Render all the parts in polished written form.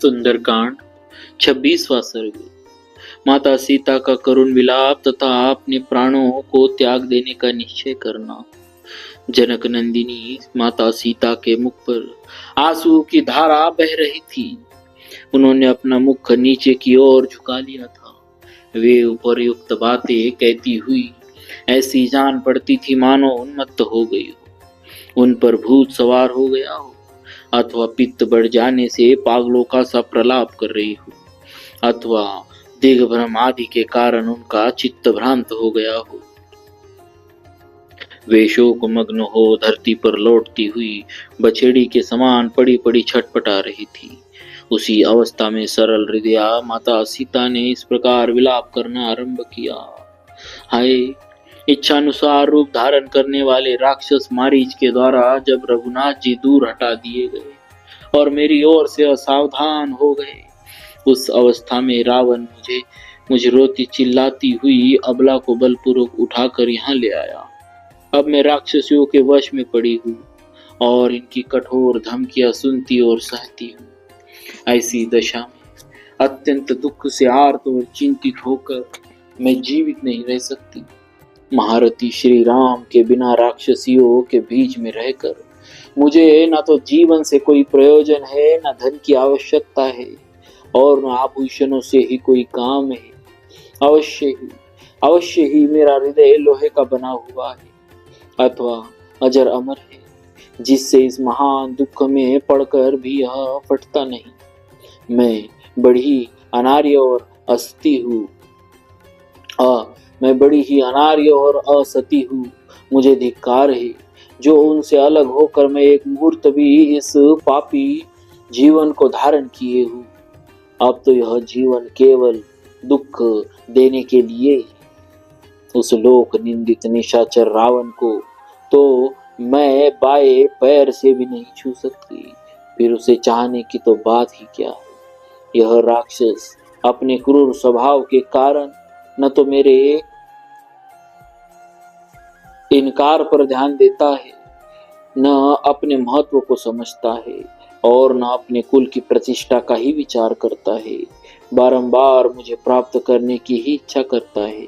सुंदरकांड 26वां सर्ग। माता सीता का करुण विलाप तथा अपने प्राणों को त्याग देने का निश्चय करना। जनक नंदिनी माता सीता के मुख पर आंसू की धारा बह रही थी। उन्होंने अपना मुख नीचे की ओर झुका लिया था। वे उपर्युक्त बातें कहती हुई ऐसी जान पड़ती थी मानो उन्मत्त हो गई हो, उन पर भूत सवार हो गया हो, अथवा पित्त बढ़ जाने से पागलों का सा प्रलाप कर रही हो, अथवा दिग्भ्रम आदि के कारण उनका चित्त भ्रांत हो गया हो। वे शोक मग्न हो धरती पर लौटती हुई बछेड़ी के समान पड़ी पड़ी छटपटा रही थी। उसी अवस्था में सरल हृदया माता सीता ने इस प्रकार विलाप करना आरंभ किया। हाय, इच्छानुसार रूप धारण करने वाले राक्षस मारीच के द्वारा जब रघुनाथ जी दूर हटा दिए गए और मेरी ओर से असावधान हो गए, उस अवस्था में रावण मुझे रोती चिल्लाती हुई अबला को बलपूर्वक उठाकर यहाँ ले आया। अब मैं राक्षसियों के वश में पड़ी हूँ और इनकी कठोर धमकियां सुनती और सहती हूँ। ऐसी दशा में अत्यंत दुख से आर्त और चिंतित होकर मैं जीवित नहीं रह सकती। महारथी श्री राम के बिना राक्षसियों के बीच में रहकर मुझे न तो जीवन से कोई प्रयोजन है, न धन की आवश्यकता है और न आभूषणों से ही कोई काम है। अवश्य ही मेरा हृदय लोहे का बना हुआ है अथवा अजर अमर है, जिससे इस महान दुख में पड़कर भी यह फटता नहीं। मैं बड़ी अनार्य और असती हूँ, मैं बड़ी ही अनार्य और असती हूँ। मुझे धिक्कार है जो उनसे अलग होकर मैं एक मुहूर्त भी इस पापी जीवन को धारण किए हूँ। अब तो यह जीवन केवल दुख देने के लिए। उस लोक निंदित निशाचर रावण को तो मैं बाएं पैर से भी नहीं छू सकती, फिर उसे चाहने की तो बात ही क्या है। यह राक्षस अपने क्रूर स्वभाव के कारण न तो मेरे इनकार पर ध्यान देता है, न अपने महत्व को समझता है और न अपने कुल की प्रतिष्ठा का ही विचार करता है। बारंबार मुझे प्राप्त करने की ही इच्छा करता है।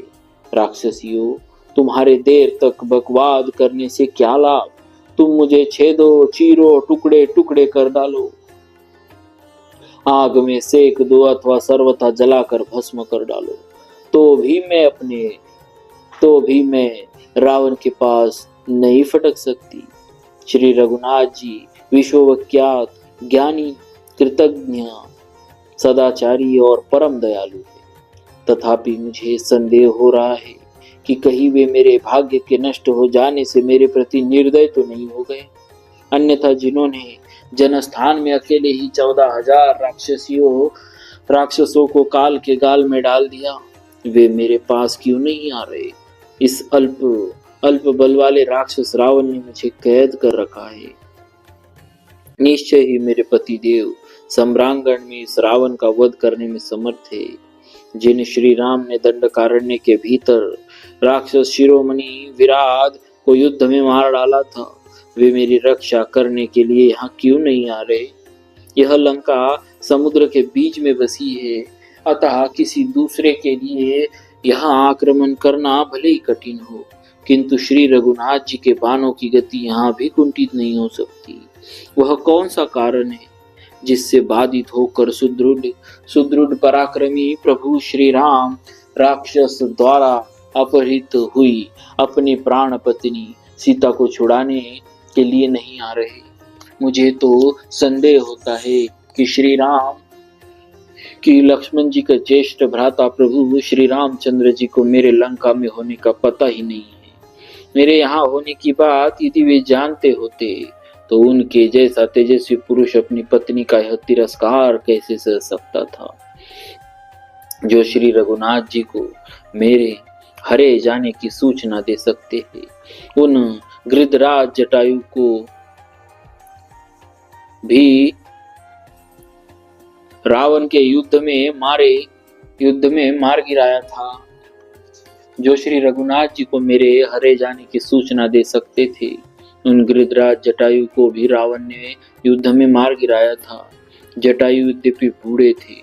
राक्षसियों, तुम्हारे देर तक बकवाद करने से क्या लाभ। तुम मुझे छेदो, चीरो, टुकड़े टुकड़े कर डालो, आग में सेक दो अथवा सर्वथा जलाकर भस्म कर डालो, तो भी मैं रावण के पास नहीं फटक सकती। श्री रघुनाथ जी विश्वविख्यात ज्ञानी, कृतज्ञ, सदाचारी और परम दयालु है। तथापि मुझे संदेह हो रहा है कि कहीं वे मेरे भाग्य के नष्ट हो जाने से मेरे प्रति निर्दय तो नहीं हो गए। अन्यथा जिन्होंने जनस्थान में अकेले ही 14,000 राक्षसों को काल के गाल में डाल दिया, वे मेरे पास क्यों नहीं आ रहे। इस अल्प बल वाले राक्षस रावण ने मुझे कैद कर रखा है। निश्चय ही मेरे पति देव सम्रांगण में इस रावण का वध करने में समर्थ है। जिन श्री राम ने दंडकारण्य के भीतर राक्षस शिरोमणि विराट को युद्ध में मार डाला था, वे मेरी रक्षा करने के लिए यहाँ क्यों नहीं आ रहे। यह लंका समुद्र के बीच में बसी है, अतः किसी दूसरे के लिए यहाँ आक्रमण करना भले ही कठिन हो, किंतु श्री रघुनाथ जी के बाणों की गति यहाँ भी कुंठित नहीं हो सकती। वह कौन सा कारण है जिससे बाधित होकर सुदृढ़ पराक्रमी प्रभु श्री राम राक्षस द्वारा अपहृत हुई अपनी प्राण पत्नी सीता को छुड़ाने के लिए नहीं आ रहे। मुझे तो संदेह होता है कि श्री राम कि लक्ष्मण जी का ज्येष्ठ भ्राता प्रभु श्री रामचंद्र जी को मेरे लंका में होने का पता ही नहीं है। मेरे यहाँ होने की बात यदि वे जानते होते तो उनके जैसा तेजस्वी पुरुष अपनी पत्नी का यह तिरस्कार कैसे सह सकता था, जो श्री रघुनाथ जी को मेरे हरे जाने की सूचना दे सकते हैं। उन गृधराज जटायु को भी रावण के युद्ध में मार गिराया था, जो श्री रघुनाथ जी को मेरे हरे जाने की सूचना दे सकते थे। उन गृधराज जटायु को भी रावण ने युद्ध में मार गिराया था, जटायु यद्यपि बूढ़े थे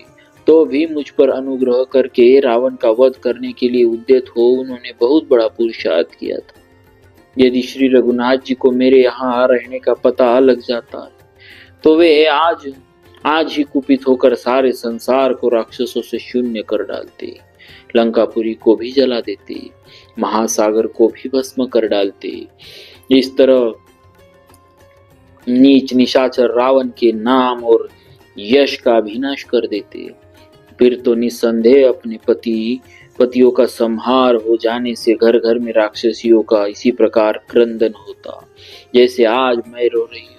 तो भी मुझ पर अनुग्रह करके रावण का वध करने के लिए उद्यत हो उन्होंने बहुत बड़ा पुरुषार्थ किया था। यदि श्री रघुनाथ जी को मेरे यहाँ रहने का पता लग जाता तो वे आज ही कुपित होकर सारे संसार को राक्षसों से शून्य कर डालते, लंकापुरी को भी जला देते, महासागर को भी भस्म कर डालते। इस तरह नीच निशाचर रावण के नाम और यश का विनाश कर देते। फिर तो निस्संदेह अपने पतियों का संहार हो जाने से घर घर में राक्षसियों का इसी प्रकार क्रंदन होता जैसे आज मैं रो रही हूँ।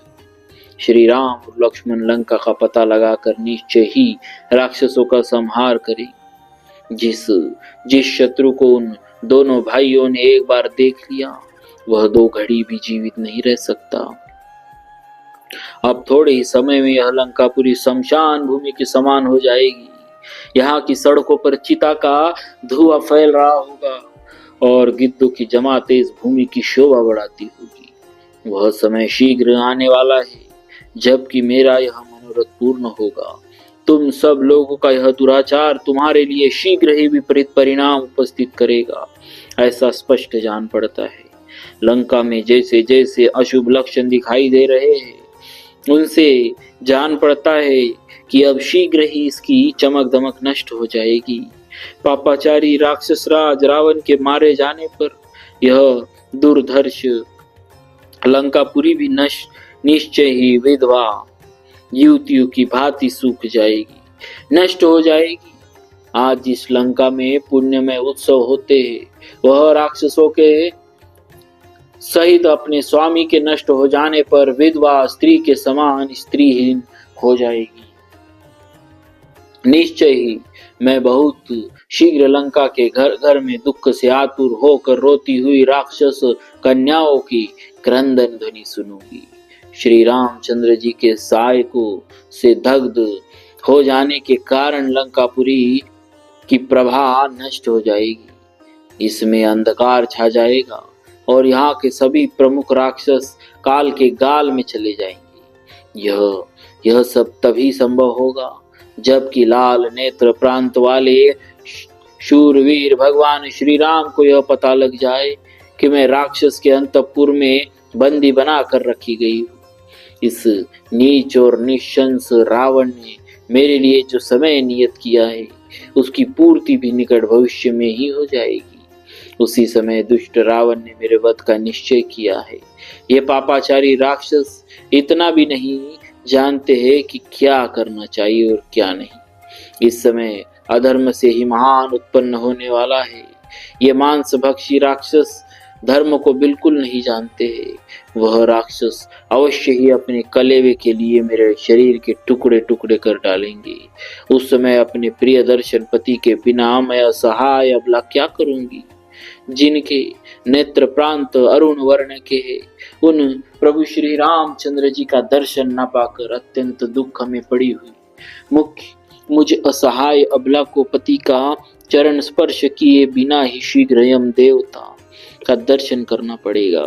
श्री राम और लक्ष्मण लंका का पता लगाकर निश्चय ही राक्षसों का संहार करें। जिस शत्रु को उन दोनों भाइयों ने एक बार देख लिया वह 2 घड़ी भी जीवित नहीं रह सकता। अब थोड़े ही समय में यह लंकापुरी शमशान भूमि के समान हो जाएगी। यहाँ की सड़कों पर चिता का धुआं फैल रहा होगा और गिद्धों की जमातें इस भूमि की शोभा बढ़ाती होगी। वह समय शीघ्र आने वाला है जबकि मेरा यह मनोरथ पूर्ण होगा। तुम सब लोगों का यह दुराचार तुम्हारे लिए शीघ्र ही विपरीत परिणाम उपस्थित करेगा, ऐसा स्पष्ट जान पड़ता है। लंका में जैसे जैसे अशुभ लक्षण दिखाई दे रहे हैं उनसे जान पड़ता है कि अब शीघ्र ही इसकी चमक दमक नष्ट हो जाएगी। पापाचारी राक्षस राज रावण के मारे जाने पर यह दुर्धर्ष लंकापुरी भी निश्चय ही विधवा युवतियों की भांति सूख जाएगी, नष्ट हो जाएगी। आज जिस लंका में पुण्यमय उत्सव होते हैं वह राक्षसों के सहित अपने स्वामी के नष्ट हो जाने पर विधवा स्त्री के समान स्त्रीहीन हो जाएगी। निश्चय ही मैं बहुत शीघ्र लंका के घर घर में दुख से आतुर होकर रोती हुई राक्षस कन्याओं की क्रंदन ध्वनि सुनूंगी। श्री रामचंद्र जी के सायको से दग्ध हो जाने के कारण लंकापुरी की प्रभा नष्ट हो जाएगी। इसमें अंधकार छा जाएगा और यहाँ के सभी प्रमुख राक्षस काल के गाल में चले जाएंगे। यह सब तभी संभव होगा जबकि लाल नेत्र प्रांत वाले शूरवीर भगवान श्री राम को यह पता लग जाए कि मैं राक्षस के अंतपुर में बंदी बना कर रखी गई हूँ। इस नीच और निशंस रावण ने मेरे लिए जो समय नियत किया है उसकी पूर्ति भी निकट भविष्य में ही हो जाएगी। उसी समय दुष्ट रावण ने मेरे वध का निश्चय किया है। ये पापाचारी राक्षस इतना भी नहीं जानते हैं कि क्या करना चाहिए और क्या नहीं। इस समय अधर्म से ही महान उत्पन्न होने वाला है। ये मांस भक्षी राक्षस धर्म को बिल्कुल नहीं जानते हैं। वह राक्षस अवश्य ही अपने कलेवे के लिए मेरे शरीर के टुकड़े टुकड़े कर डालेंगे। उस समय अपने प्रिय दर्शन पति के बिना मैं असहाय अबला क्या करूंगी। जिनके नेत्र प्रांत अरुण वर्ण के हैं उन प्रभु श्री रामचंद्र जी का दर्शन न पाकर अत्यंत दुख में पड़ी हुई मुझ असहाय अबला को पति का चरण स्पर्श किए बिना ही शीघ्र यम देवता का दर्शन करना पड़ेगा।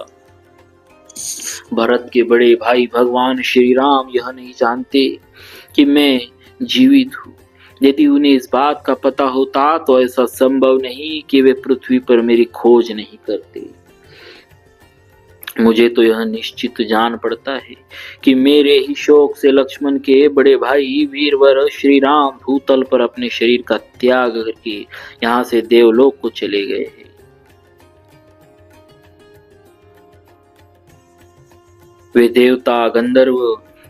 भरत के बड़े भाई भगवान श्री राम यह नहीं जानते कि मैं जीवित हूँ। यदि उन्हें इस बात का पता होता तो ऐसा संभव नहीं कि वे पृथ्वी पर मेरी खोज नहीं करते। मुझे तो यह निश्चित जान पड़ता है कि मेरे ही शोक से लक्ष्मण के बड़े भाई वीरवर श्री राम भूतल पर अपने शरीर का त्याग करके यहाँ से देवलोक को चले गए हैं। वे देवता गंधर्व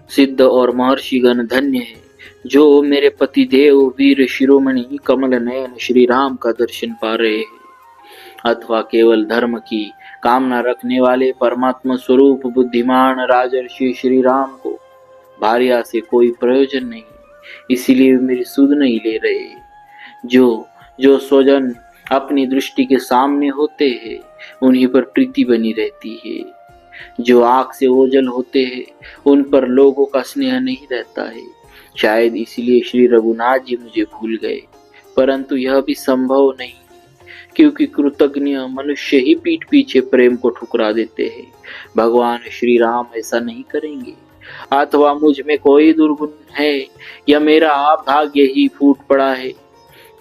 सिद्ध और महर्षिगण धन्य है जो मेरे पति देव वीर शिरोमणि कमल नयन श्री राम का दर्शन पा रहे हैं। अथवा केवल धर्म की कामना रखने वाले परमात्मा स्वरूप बुद्धिमान राजर्षि श्री राम को भार्या से कोई प्रयोजन नहीं, इसीलिए मेरी सुध नहीं ले रहे। जो स्वजन अपनी दृष्टि के सामने होते हैं उन्हीं पर प्रीति बनी रहती है। जो आँख से ओझल होते हैं उन पर लोगों का स्नेह नहीं रहता है। शायद इसीलिए श्री रघुनाथ जी मुझे भूल गए, परंतु यह भी संभव नहीं क्योंकि कृतज्ञ मनुष्य ही पीठ पीछे प्रेम को ठुकरा देते हैं। भगवान श्री राम ऐसा नहीं करेंगे। अथवा मुझ में कोई दुर्गुण है, या मेरा भाग्य ही फूट पड़ा है,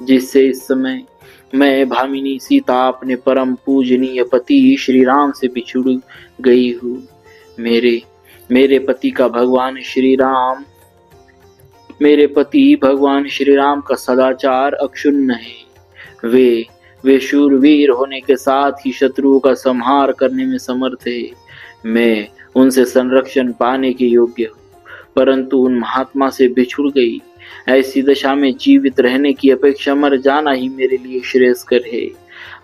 जिससे इस समय मैं भामिनी सीता अपने परम पूजनीय पति श्री राम से बिछुड़ गई हूँ। मेरे मेरे पति भगवान श्री राम का सदाचार अक्षुण्ण है। वे शूरवीर होने के साथ ही शत्रुओं का संहार करने में समर्थ है। मैं उनसे संरक्षण पाने के योग्य हूँ, परंतु उन महात्मा से बिछुड़ गई। ऐसी दशा में जीवित रहने की अपेक्षा मर जाना ही मेरे लिए श्रेयस्कर है।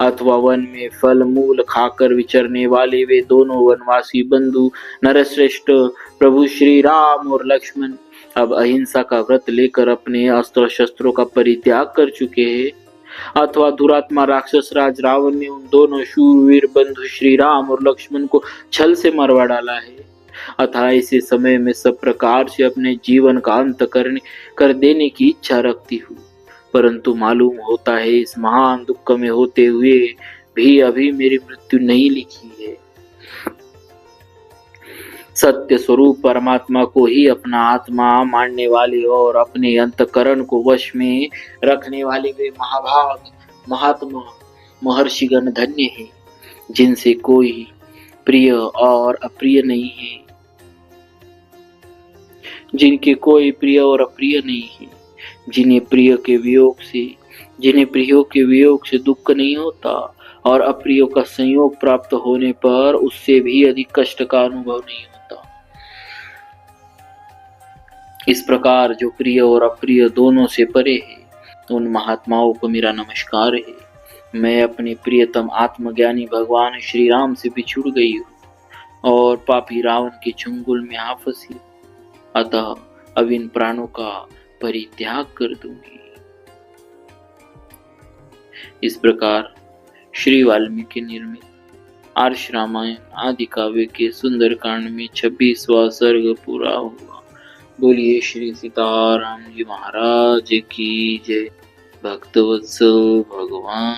अथवा वन में फल मूल खाकर विचरने वाले वे दोनों वनवासी बंधु नरश्रेष्ठ प्रभु श्री राम और लक्ष्मण अब अहिंसा का व्रत लेकर अपने अस्त्र शस्त्रों का परित्याग कर चुके हैं। अथवा दुरात्मा राक्षस राज रावण ने उन दोनों शूरवीर बंधु श्री राम और लक्ष्मण को छल से मरवा डाला है। अतः ऐसे समय में सब प्रकार से अपने जीवन का अंत कर देने की इच्छा रखती हूँ, परंतु मालूम होता है इस महान दुख में होते हुए भी अभी मेरी मृत्यु नहीं लिखी है। सत्य स्वरूप परमात्मा को ही अपना आत्मा मानने वाले और अपने अंतकरण को वश में रखने वाले वे महाभाग महात्मा महर्षिगण धन्य हैं, जिनसे कोई प्रिय और अप्रिय नहीं है, जिनके कोई प्रिय और अप्रिय नहीं है, जिन्हें प्रियों के वियोग से दुख नहीं होता और अप्रियों का संयोग प्राप्त होने पर उससे भी अधिक कष्ट का अनुभव नहीं होता। इस प्रकार जो प्रिय और अप्रिय दोनों से परे है, उन महात्माओं को मेरा नमस्कार है। मैं अपने प्रियतम आत्मज्ञानी भगवान श्री राम से बिछुड़ गई हूँ और पापी रावण के चंगुल में आ फंसी, अतः अब इन प्राणों का परित्याग कर दूंगी। इस प्रकार श्री वाल्मीकि निर्मित आर्ष रामायण आदि काव्य के सुंदरकांड में 26वां सर्ग पूरा हुआ। बोलिए श्री सीताराम जी महाराज की जय। भक्तवत्सल भगवान